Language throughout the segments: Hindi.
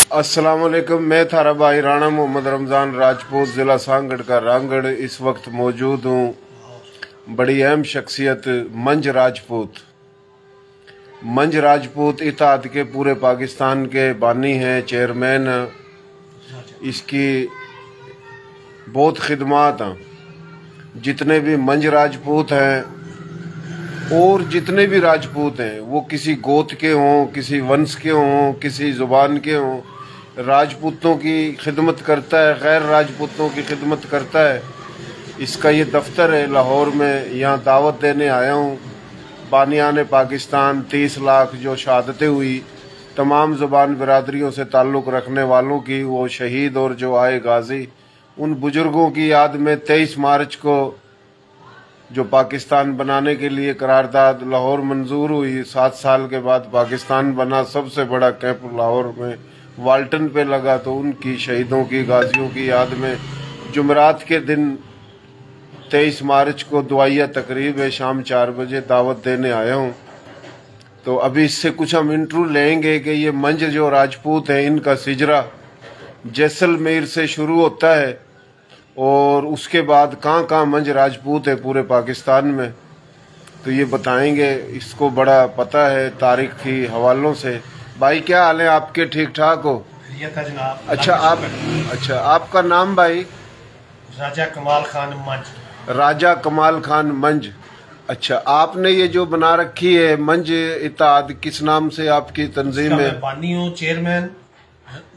अस्सलाम वालेकुम। मैं थारा भाई राणा मोहम्मद रमज़ान राजपूत, ज़िला सांगड़ का रांगड़ इस वक्त मौजूद हूँ। बड़ी अहम शख्सियत मंज राजपूत। मंज राजपूत इत्तेहाद के पूरे पाकिस्तान के बानी हैं, चेयरमैन हैं। इसकी बहुत खिदमात हैं। जितने भी मंज राजपूत हैं और जितने भी राजपूत हैं, वो किसी गोत के हों, किसी वंश के हों, किसी ज़ुबान के हों, राजपूतों की खिदमत करता है, गैर राजपूतों की खिदमत करता है। इसका ये दफ्तर है लाहौर में। यहाँ दावत देने आया हूँ। बानियान पाकिस्तान 30 लाख जो शहादतें हुई, तमाम ज़ुबान बिरादरियों से ताल्लुक़ रखने वालों की, वो शहीद और जो आए गाजी, उन बुज़ुर्गों की याद में 23 मार्च को जो पाकिस्तान बनाने के लिए करारदाद लाहौर मंजूर हुई, 7 साल के बाद पाकिस्तान बना। सबसे बड़ा कैंप लाहौर में वाल्टन पे लगा, तो उनकी शहीदों की, गाजियों की याद में जुमरात के दिन 23 मार्च को दुआया तकरीब है। शाम 4 बजे दावत देने आया हूँ। तो अभी इससे कुछ हम इंटरव्यू लेंगे कि ये मंज जो राजपूत है, इनका सिजरा जैसलमेर से शुरू होता है और उसके बाद कहाँ कहाँ मंज राजपूत है पूरे पाकिस्तान में, तो ये बताएंगे। इसको बड़ा पता है तारीखी हवालों से। भाई क्या हाल है आपके? ठीक ठाक हो? अच्छा, आपका नाम भाई? राजा कमाल खान मंज। राजा कमाल खान मंज। अच्छा, आपने ये जो बना रखी है मंज इत्तेहाद, किस नाम से आपकी तंजीम है? मैं बानी हूँ, चेयरमैन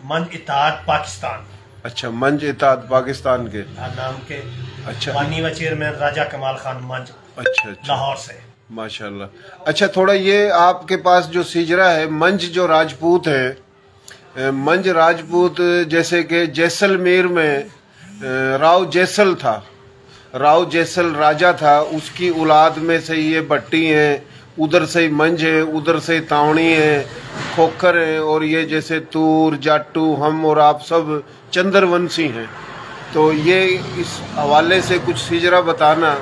मंज इत्तेहाद पाकिस्तान। अच्छा, मंज इत्तेहाद पाकिस्तान के नाम के। अच्छा, बानी व चेयरमैन राजा कमाल खान मंज। अच्छा, लाहौर से। माशाल्लाह। अच्छा, थोड़ा ये आपके पास जो सिजरा है, मंज जो राजपूत है, मंज राजपूत जैसे कि जैसलमेर में राव जैसल था, राव जैसल राजा था, उसकी औलाद में से ये भट्टी हैं, उधर से मंज है, उधर से तावणी है, खोखर है, और ये जैसे तूर, जाटू, हम और आप सब चंद्रवंशी हैं। तो ये इस हवाले से कुछ सिजरा बताना।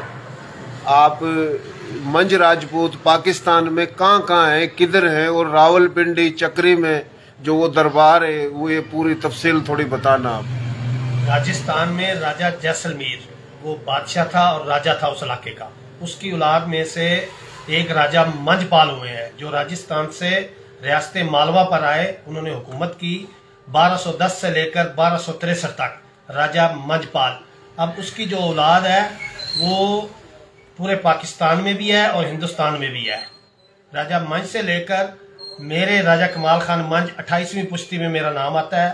आप मंज राजपूत पाकिस्तान में कहाँ कहाँ है, किधर है, और रावलपिंडी चक्री में जो वो दरबार है, वो ये पूरी तफसील थोड़ी बताना आप। राजस्थान में राजा जैसलमेर वो बादशाह था और राजा था उस इलाके का। उसकी औलाद में से एक राजा मंजपाल हुए हैं, जो राजस्थान से रियासत मालवा पर आए। उन्होंने हुकूमत की 1210 से लेकर 1263 तक, राजा मंजपाल। अब उसकी जो औलाद है वो पूरे पाकिस्तान में भी है और हिंदुस्तान में भी है। राजा मंज से लेकर मेरे राजा कमाल खान मंज 28वीं पुश्ती में मेरा नाम आता है,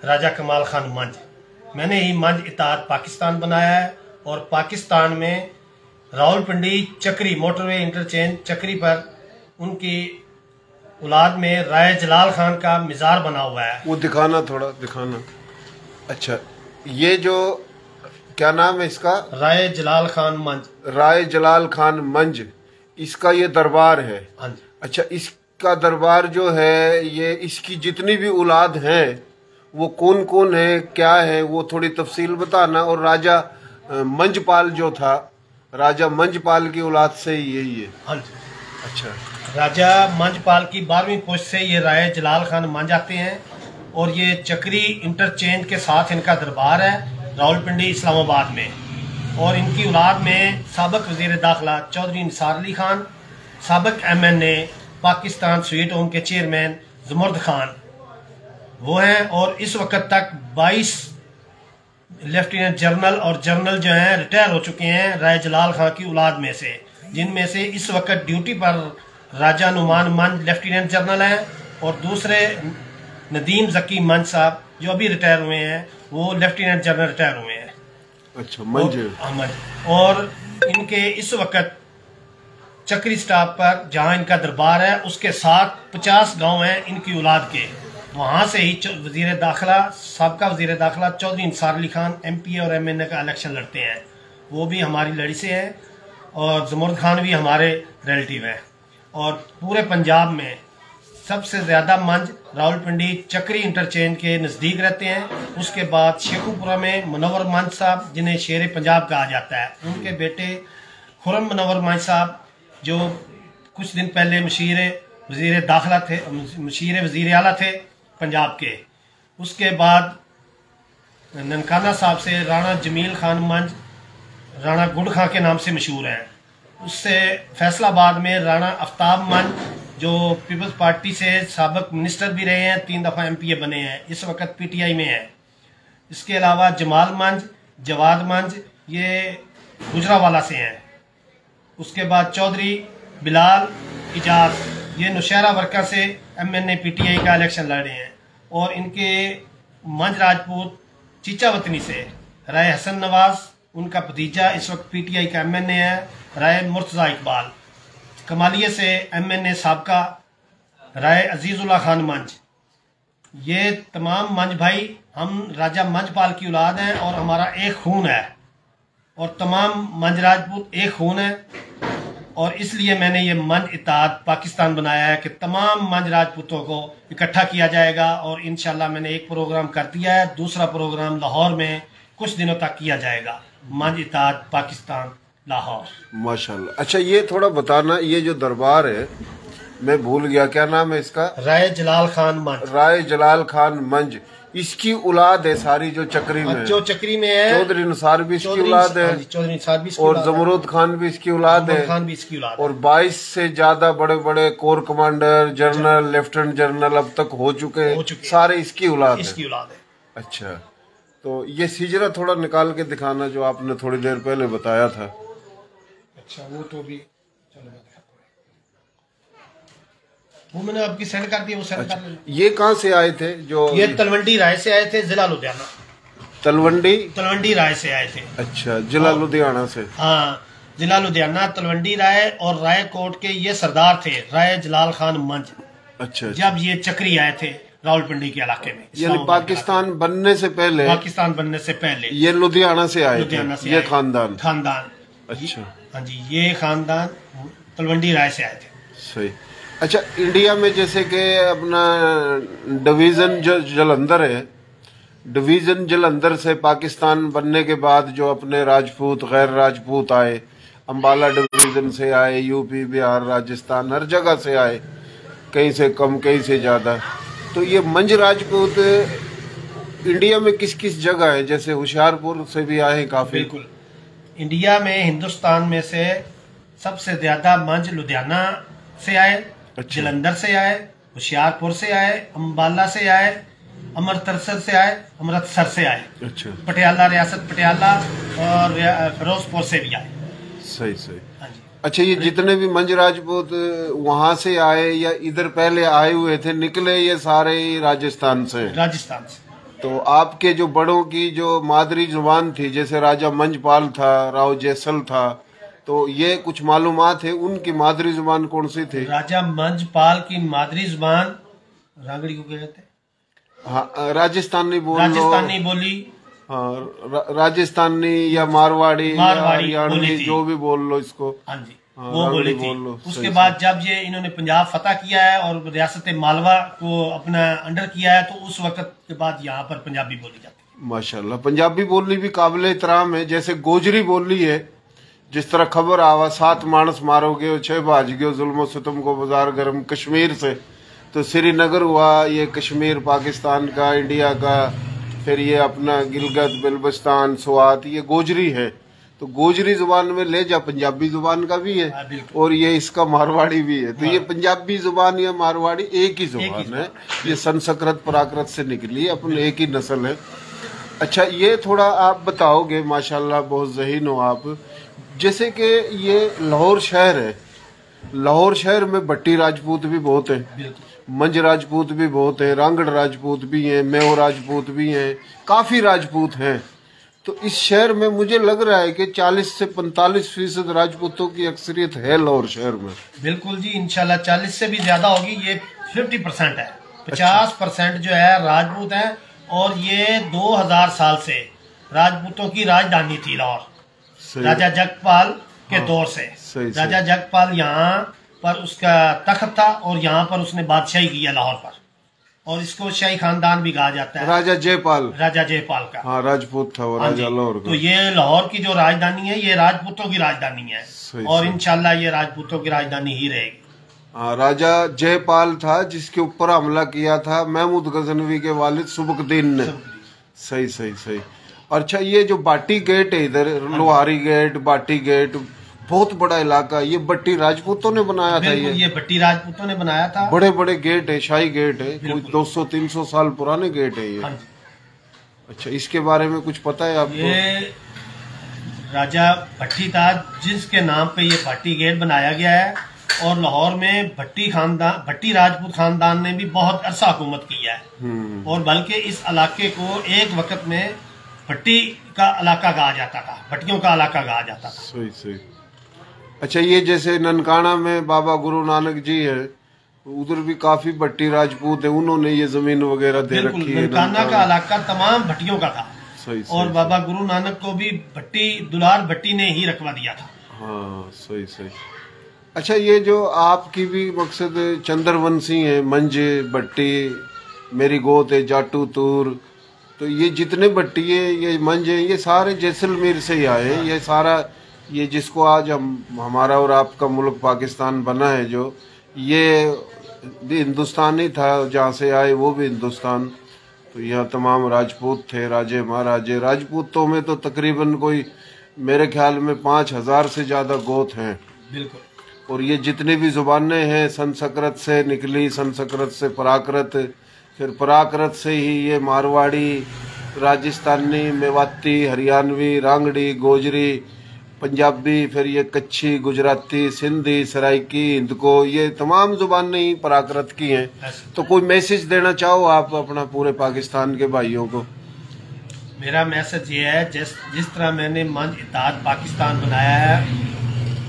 राजा कमाल खान मंज। मैंने ही मंज इत्तेहाद पाकिस्तान बनाया है और पाकिस्तान में रावलपिंडी चक्री मोटरवे इंटरचेंज चक्री पर उनकी औलाद में राय जलाल खान का मिजार बना हुआ है। वो दिखाना, थोड़ा दिखाना। अच्छा, ये जो क्या नाम है इसका? राय जलाल खान मंज। राय जलाल खान मंज, इसका ये दरबार है। हाँ जी। अच्छा, इसका दरबार जो है, ये इसकी जितनी भी औलाद हैं वो कौन कौन है, क्या है, वो थोड़ी तफसील बताना। और राजा मंजपाल जो था, राजा मंजपाल की औलाद से यही है? हाँ जी। अच्छा, राजा मंजपाल की 12वीं पुश्त से ये राय जलाल खान मंज आते हैं और ये चक्री इंटरचेंज के साथ इनका दरबार है रावलपिंडी इस्लामाबाद में। और इनकी औलाद में साबिक वज़ीर दाखिला चौधरी निसार अली खान, साबिक MNA पाकिस्तान स्वीट होम के चेयरमैन ज़ुमर्द खान वो हैं। और इस वक्त तक 22 लेफ्टिनेंट जनरल और जनरल जो हैं रिटायर हो चुके हैं राय जलाल खान की औलाद में से, जिनमें से इस वक्त ड्यूटी पर राजा नुमान मंज लेफ्टिनेंट जनरल हैं और दूसरे नदीम जकी मंज साहब जो अभी रिटायर हुए हैं, वो लेफ्टिनेंट जनरल रिटायर हुए हैं। अच्छा, मंज। और इनके इस वक्त चक्री स्टाफ पर जहां इनका दरबार है, उसके साथ 50 गांव हैं इनकी औलाद के। वहां से ही वजीर दाखिला, साबका वजीर दाखिला चौधरी निसार अली खान MPA और MNA का इलेक्शन लड़ते हैं। वो भी हमारी लड़ी से हैं और ज़ुमर्द खान भी हमारे रिलेटिव हैं। और पूरे पंजाब में सबसे ज़्यादा मंज रावलपिंडी चक्री इंटरचेंज के नज़दीक रहते हैं। उसके बाद शेखुपुरा में मुनव्वर मंज साहब, जिन्हें शेर पंजाब कहा जाता है, उनके बेटे खुरम मुनव्वर मंज साहब जो कुछ दिन पहले मशीर वज़ीर दाखिला थे, मशीर वज़ीर आला थे पंजाब के। उसके बाद ननकाना साहब से राणा जमील खान मंज राणा गुड़ खां के नाम से मशहूर हैं। उससे फैसलाबाद में राणा आफ्ताब मंज जो पीपल्स पार्टी से साबिक मिनिस्टर भी रहे हैं, 3 दफ़ा MPA बने हैं, इस वक्त PTI में है। इसके अलावा जमाल मंज, जवाद मंज ये गुजरावाला से हैं। उसके बाद चौधरी बिलाल इजाज ये नौशहरा वर्का से MNA PTI का इलेक्शन लड़ रहे हैं। और इनके मंज राजपूत चीचा वतनी से राय हसन नवाज, उनका भतीजा इस वक्त PTI का MNA है, राय मुर्तज़ा इकबाल। कमालिया से MNA साबका राय अजीजुल्ला खान मंज। ये तमाम मंज भाई हम राजा मंजपाल की औलाद हैं और हमारा एक खून है और तमाम मंज राजपूत एक खून है। और इसलिए मैंने ये मंज इत्तेहाद पाकिस्तान बनाया है कि तमाम मंज राजपूतों को इकट्ठा किया जाएगा। और इंशाल्लाह मैंने एक प्रोग्राम कर दिया है, दूसरा प्रोग्राम लाहौर में कुछ दिनों तक किया जाएगा। मंज इत्तेहाद पाकिस्तान लाहौर। माशाल्लाह। अच्छा, ये थोड़ा बताना, ये जो दरबार है मैं भूल गया, क्या नाम है इसका? राय जलाल खान मंज। राय जलाल खान मंज, इसकी औलाद है सारी जो चक्री में, जो चक्री में है। चौधरी निसार भी इसकी औलाद है, चौधरी निसार भी इसकी और औलाद है, जमरूद खान भी इसकी औलाद है, खान भी इसकी औलाद है। और 22 से ज्यादा बड़े बड़े core commander, general, lieutenant general अब तक हो चुके हैं, सारे इसकी औलाद है। अच्छा, तो ये सिजरा थोड़ा निकाल के दिखाना जो आपने थोड़ी देर पहले बताया था। अच्छा, वो तो भी चलो वो मैंने आपकी सेंड कर दिया, वो सेंड कर लेना। ये कहाँ से आए थे? जो ये तलवंडी राय से आए थे, जिला लुधियाना। तलवंडी राय से आए थे। अच्छा, जिला लुधियाना से। हाँ, जिला लुधियाना, तलवंडी राय। और राय कोट के ये सरदार थे राय जलाल खान मंज। अच्छा। जब ये चक्री आए थे रावलपिंडी के इलाके में, यानी पाकिस्तान बनने से पहले, ये लुधियाना से आए थे, ये खानदान। अच्छा, हाँ जी, ये खानदान तलवंडी राय से आए थे। सही। अच्छा, इंडिया में जैसे कि अपना डिवीजन जो जलंधर है, डिवीजन जलंधर से पाकिस्तान बनने के बाद जो अपने राजपूत गैर राजपूत आए, अम्बाला डिवीजन से आए, यूपी बिहार राजस्थान हर जगह से आए, कहीं से कम कहीं से ज्यादा। तो ये मंज राजपूत इंडिया में किस किस जगह है? जैसे होशियारपुर से भी आए काफी। बिल्कुल, इंडिया में हिंदुस्तान में से सबसे ज्यादा मंज लुधियाना से आए, अच्छा। जलंधर से आए, होशियारपुर से आए, अम्बाला से आए, अमृतसर से आए, अमृतसर से आए, अच्छा। पटियाला, रियासत पटियाला और फिरोजपुर से भी आए। सही सही। हाँ जी। अच्छा, ये जितने भी मंज राजपूत वहाँ से आए या इधर पहले आए हुए थे, निकले ये सारे राजस्थान से? राजस्थान से। तो आपके जो बड़ों की जो मादरी जुबान थी, जैसे राजा मंजपाल था, राव जैसल था, तो ये कुछ मालूमात है उनकी मादरी जुबान कौन सी थी? राजा मंजपाल की मादरी जुबान रागड़ी को कहते हैं। हाँ, राजस्थानी बोली। हाँ, राजस्थानी या मारवाड़ी हरियाणवी जो भी बोल लो इसको। हाँ जी, वो बोली थी। उसके बाद जब ये इन्होंने पंजाब फतह किया है और रियासत मालवा को अपना अंडर किया है, तो उस वक्त के बाद यहाँ पर पंजाबी बोली जाती है। माशाल्लाह, पंजाबी बोली भी काबिल एहतराम है। जैसे गोजरी बोली है, जिस तरह खबर आवा 7 मानस मारोगे और 6 भाज गयो, जुल्म सितम को बाजार गर्म कश्मीर से। तो श्रीनगर हुआ, ये कश्मीर पाकिस्तान का, इंडिया का, फिर ये अपना गिलगित बिल्तिस्तान, स्वात, ये गोजरी है। तो गोजरी जुबान में ले जा पंजाबी जुबान का भी है और ये इसका मारवाड़ी भी है। तो ये पंजाबी जुबान या मारवाड़ी एक ही जुबान है, ये संस्कृत प्राकृत से निकली, अपने एक ही नस्ल है। अच्छा, ये थोड़ा आप बताओगे, माशाल्लाह बहुत ज़हीन हो आप। जैसे कि ये लाहौर शहर है, लाहौर शहर में भट्टी राजपूत भी बहुत है, मंज राजपूत भी बहुत है, रांगड़ राजपूत भी हैं, मेहो राजपूत भी हैं, काफी राजपूत हैं। तो इस शहर में मुझे लग रहा है कि 40 से 45% राजपूतों की अक्सरियत है लाहौर शहर में। बिल्कुल जी, इंशाल्लाह 40 से भी ज्यादा होगी। ये 50% है, 50% जो है राजपूत हैं। और ये 2000 साल से राजपूतों की राजधानी थी लाहौर, राजा जगपाल के दौर से। राजा जगपाल यहाँ पर उसका तख्त था और यहाँ पर उसने बादशाही किया लाहौर पर, और इसको शाही खानदान भी कहा जाता है। राजा जयपाल का, हाँ, राजपूत था वो राजा लाहौर का। तो ये लाहौर की जो राजधानी है, ये राजपूतों की राजधानी है और इंशाल्लाह ये राजपूतों की राजधानी ही रहेगी। हाँ, राजा जयपाल था जिसके ऊपर हमला किया था महमूद गजनवी के वालिद सुबकदीन ने। सही सही सही। अच्छा, ये जो बाटी गेट है इधर, लोहारी गेट, बाटी गेट, बहुत बड़ा इलाका, ये भट्टी राजपूतों ने बनाया था। ये भट्टी राजपूतों ने बनाया था। बड़े बड़े गेट है, शाही गेट है, कोई 200-300 साल पुराने गेट है ये। अच्छा, इसके बारे में कुछ पता है आपको? ये राजा भट्टी था जिसके नाम पे ये भट्टी गेट बनाया गया है, और लाहौर में भट्टी राजपूत खानदान ने भी बहुत अरसा हुकूमत किया है, और बल्कि इस इलाके को एक वक्त में भट्टी का इलाका कहा जाता था, भट्टियों का इलाका कहा जाता था। सही सही। अच्छा, ये जैसे ननकाना में बाबा गुरु नानक जी है, उधर भी काफी भट्टी राजपूत है, उन्होंने ये जमीन वगैरह दे रखी है। ननकाना का इलाका तमाम भट्टियों का था। सही, और सही, बाबा गुरु नानक को भी दुलार भट्टी ने ही रखवा दिया था। हाँ, सही सही। अच्छा, ये जो आपकी भी मकसद चंद्रवंशी है, मंजे भट्टी, मेरी गोत है, जाटू तूर, तो ये जितने भट्टी है, ये मंजे, ये सारे जैसलमेर से ही आए। ये सारा, ये जिसको आज हमारा और आपका मुल्क पाकिस्तान बना है, जो ये भी हिंदुस्तान ही था, जहाँ से आए वो भी हिंदुस्तान। तो यहाँ तमाम राजपूत थे, राजे महाराजे। राजपूतों में तो तकरीबन कोई मेरे ख्याल में 5000 से ज्यादा गोत हैं। बिल्कुल। और ये जितनी भी जुबानें हैं संस्कृत से निकली, संस्कृत से प्राकृत, फिर प्राकृत से ही ये मारवाड़ी, राजस्थानी, मेवाती, हरियाणवी, रांगड़ी, गोजरी, पंजाबी, फिर ये कच्छी, गुजराती, सिंधी, सराइकी, हिंदको, ये तमाम जुबानें ही प्राकृत की हैं। तो कोई मैसेज देना चाहो आप अपना पूरे पाकिस्तान के भाइयों को? मेरा मैसेज ये है, जिस तरह मैंने मंच इत्तेहाद पाकिस्तान बनाया है,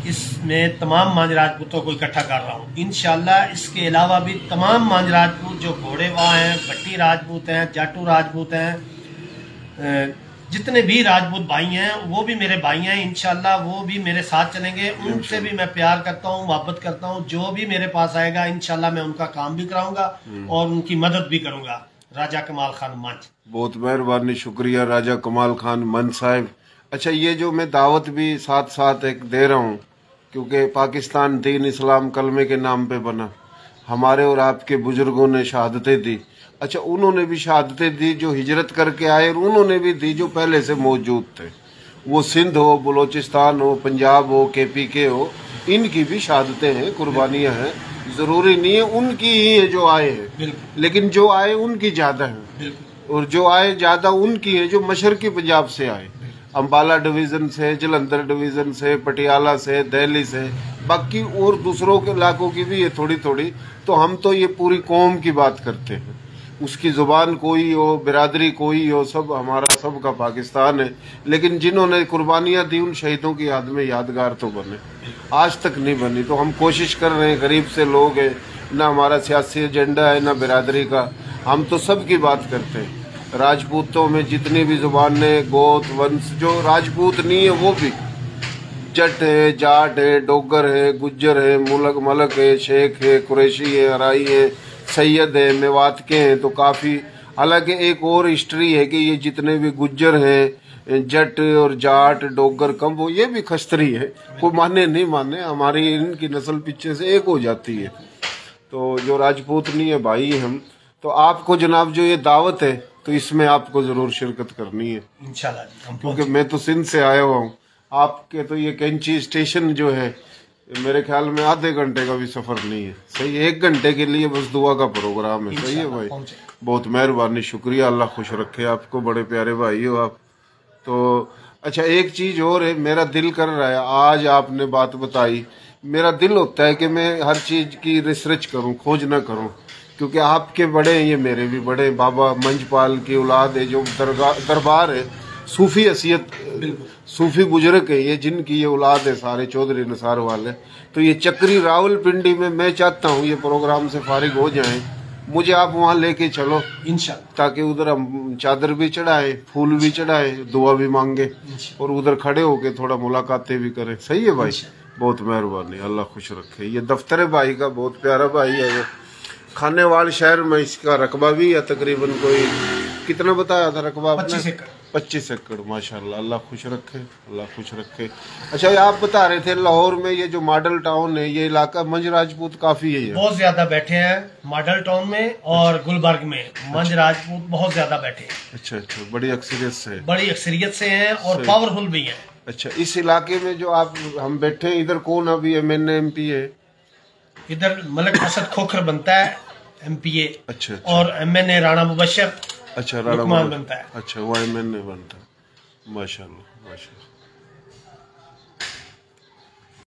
इसमें तमाम मांझ राजपूतों को इकट्ठा कर रहा हूँ। इंशाल्लाह इसके अलावा भी तमाम मांझ राजपूत जो घोड़ेवाह हैं, भट्टी राजपूत हैं, जाटू राजपूत हैं, जितने भी राजपूत भाई हैं वो भी मेरे भाई हैं। इंशाल्लाह वो भी मेरे साथ चलेंगे। उनसे भी मैं प्यार करता हूँ, मोहब्बत करता हूँ। जो भी मेरे पास आएगा इंशाल्लाह मैं उनका काम भी कराऊंगा और उनकी मदद भी करूंगा। राजा कमाल खान मंच। बहुत मेहरबानी, शुक्रिया राजा कमाल खान मंच साहब। अच्छा, ये जो मैं दावत भी साथ साथ एक दे रहा हूँ, क्योंकि पाकिस्तान दीन इस्लाम कलमे के नाम पे बना, हमारे और आपके बुजुर्गों ने शहादतें दी। अच्छा, उन्होंने भी शहादतें दी जो हिजरत करके आए, और उन्होंने भी दी जो पहले से मौजूद थे। वो सिंध हो, बलोचिस्तान हो, पंजाब हो, KPK हो, इनकी भी शहादतें हैं, कुर्बानियां हैं। जरूरी नहीं है उनकी ही है जो आए हैं, लेकिन जो आए उनकी ज्यादा है, और जो आए ज्यादा उनकी है जो मशरकी पंजाब से आए, अम्बाला डिवीजन से, जलंधर डिवीजन से, पटियाला से, दिल्ली से, बाकी और दूसरों के इलाकों की भी है थोड़ी थोड़ी। तो हम तो ये पूरी कौम की बात करते हैं, उसकी जुबान कोई हो, बिरादरी कोई हो, सब हमारा सबका पाकिस्तान है। लेकिन जिन्होंने कुर्बानियां दी उन शहीदों की याद में यादगार तो बने, आज तक नहीं बनी। तो हम कोशिश कर रहे हैं, गरीब से लोग हैं, ना हमारा सियासी एजेंडा है ना बिरादरी का, हम तो सबकी बात करते हैं। राजपूतों में जितनी भी जुबानें, गोत, वंश, जो राजपूत नहीं है वो भी, जट है, जाट है, डोगर है, गुज्जर है, मलक है, शेख है, कुरैशी है, अराई है, सैयद है, मेवात के हैं, तो काफी। हालांकि एक और हिस्ट्री है कि ये जितने भी गुज्जर हैं, जट और जाट, डोगर, कम, ये भी खस्तरी है, कोई माने नहीं माने, हमारी इनकी नस्ल पीछे से एक हो जाती है। तो जो राजपूत नहीं है भाई हम, तो आपको जनाब जो ये दावत है, तो इसमें आपको जरूर शिरकत करनी है इंशाल्लाह, क्योंकि मैं तो सिंध से आया हुआ हूँ। आपके तो ये कैंची स्टेशन जो है, मेरे ख्याल में आधे घंटे का भी सफर नहीं है। सही, 1 घंटे के लिए बस दुआ का प्रोग्राम है। सही है भाई, बहुत मेहरबानी, शुक्रिया, अल्लाह खुश रखे आपको, बड़े प्यारे भाई हो आप। तो अच्छा, एक चीज और है, मेरा दिल कर रहा है, आज आपने बात बताई, मेरा दिल होता है कि मैं हर चीज की रिसर्च करूं, खोज न करूं, क्योंकि आपके बड़े हैं, ये मेरे भी बड़े, बाबा मंजपाल की औलाद है, जो दरबार है, सूफी हसीयत, सूफी बुजुर्ग है ये, जिनकी ये औलाद है सारे चौधरी निसार वाले। तो ये चक्री रावलपिंडी में मैं चाहता हूँ ये प्रोग्राम से फारिग हो जाएं, मुझे आप वहाँ लेके चलो इंशाल्लाह, ताकि उधर हम चादर भी चढ़ाए, फूल भी चढ़ाए, दुआ भी मांगे, और उधर खड़े होके थोड़ा मुलाकातें भी करें। सही है भाई, बहुत मेहरबानी, अल्लाह खुश रखे। ये दफ्तर भाई का बहुत प्यारा भाई है, वो खानेवाल शहर में इसका रकबा भी है, तकरीबन कोई कितना बताया था रकबा? 25 एकड़। 25 एकड़, माशाल्लाह। अल्लाह खुश रखे, अल्लाह खुश रखे। अच्छा, ये आप बता रहे थे लाहौर में ये जो मॉडल टाउन है, ये इलाका मंझ राजपूत काफी है, बहुत ज्यादा बैठे हैं मॉडल टाउन में और गुलबर्ग में मंझ राजपूत बहुत ज्यादा बैठे हैं। अच्छा अच्छा, बड़ी अक्सरियत से हैं और पावरफुल भी हैं। अच्छा, इस इलाके में जो आप हम बैठे हैं, इधर कौन अभी MNA MP है? इधर मलिक असद खोखर बनता है MPA। अच्छा, और MNA राणा मुबशर। अच्छा, राणा बनता है। अच्छा, वो MNA बनता है। माशाल्लाह माशाल्लाह।